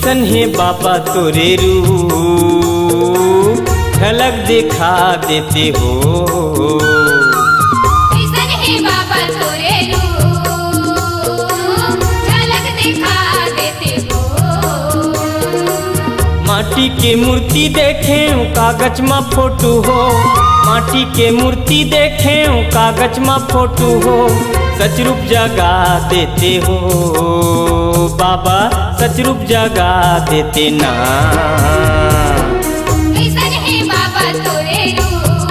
कैसन है बाबा तोरे रूप, झलक दिखा देते हो। कैसन है बाबा तोरे रूप, झलक दिखा देते हो। माटी के मूर्ति देखे कागज में फोटो हो, माटी के मूर्ति देखे कागज में फोटो हो। सच रूप जगा देते हो बाबा, सच रूप जगा देते ना। कैसन है बाबा तोरे रूप,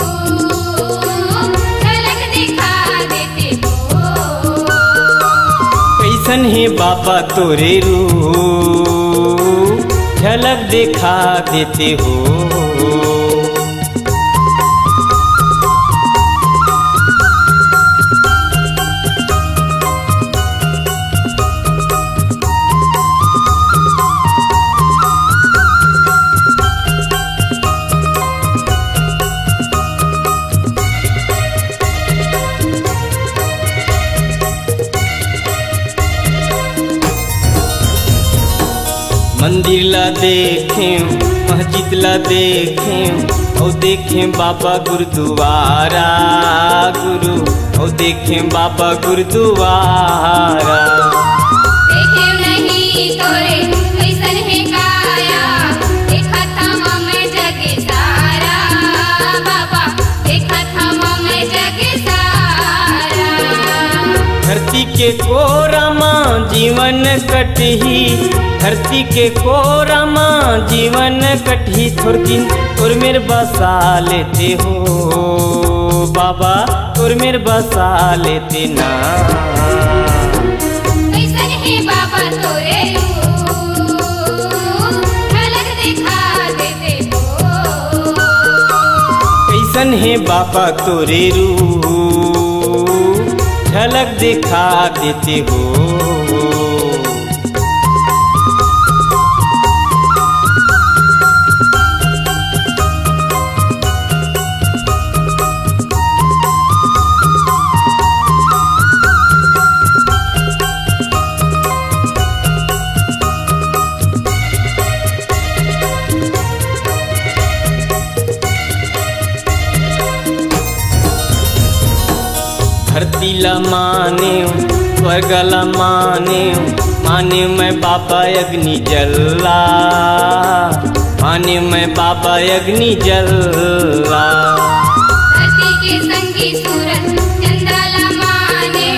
झलक दिखा देते हो। कैसन है बाबा तोरे रूप, झलक दिखा देते हो। मंदिर ला देखें, मस्जिद ला देखें, और देखें बाबा गुरुद्वारा गुरु, और देखें बाबा गुरुद्वारा। देखे नहीं तोरे कैसन है काया, देखा था मैं जगे सारा बाबा, देखा था मैं जगे सारा। धरती के कोरा माँ जीवन कटही, धरती के कोरा माँ जीवन कटही। थोड़ दिन और मेरे बसा लेते हो बाबा, और मेरे बसा लेते ना। कैसन है बाबा तोरे रूप, झलक दिखा देते हो। कैसन है बाबा तोरे रूप, झलक दिखा देते हो। धरती ला माने, स्वर्ग ला माने, माने मैं बाबा अग्नि जल्ला, माने मैं बाबा अग्नि जल्ला। धरती के संगी सूरत चंद्रला माने,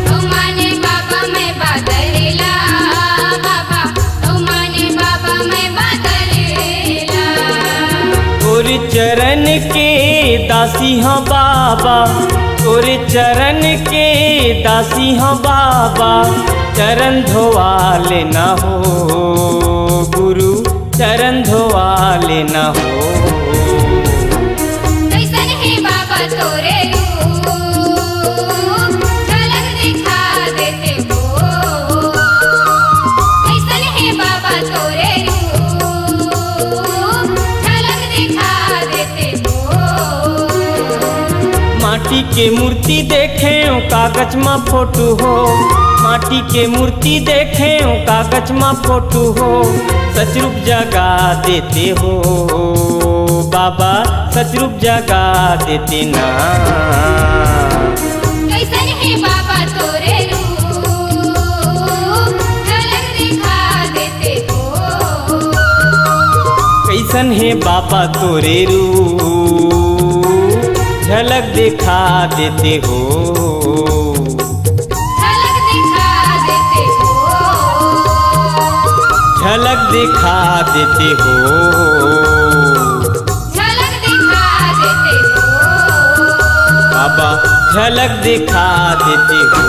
ओ माने बाबा मैं बादलेला बाबा, ओ माने बाबा मैं बादलेला। तोरे चरण के दासी हाँ बाबा, तोरे चरण के दासी हाँ बाबा। चरण धोवा लेना हो गुरु, चरण धोवा लेना हो। कैसन है बाबा तोरे रूप, झलक दिखा देते हो। कैसन है बाबा तोरे रूप, झलक दिखा देते हो। माटी के मूर्ति देखे कागज में फोटो हो, माटी के मूर्ति देखे कागज में फोटो हो। सच रूप जगा देते हो बाबा, सच रूप जगा देते ना। कैसन है बाबा तोरे रूप, झलक दिखा देते हो। कैसन है बाबा तोरे रूप, झलक दिखा देते हो। झलक दिखा देते हो। झलक दिखा देते हो। झलक दिखा देते हो। बाबा झलक दिखा देते हो।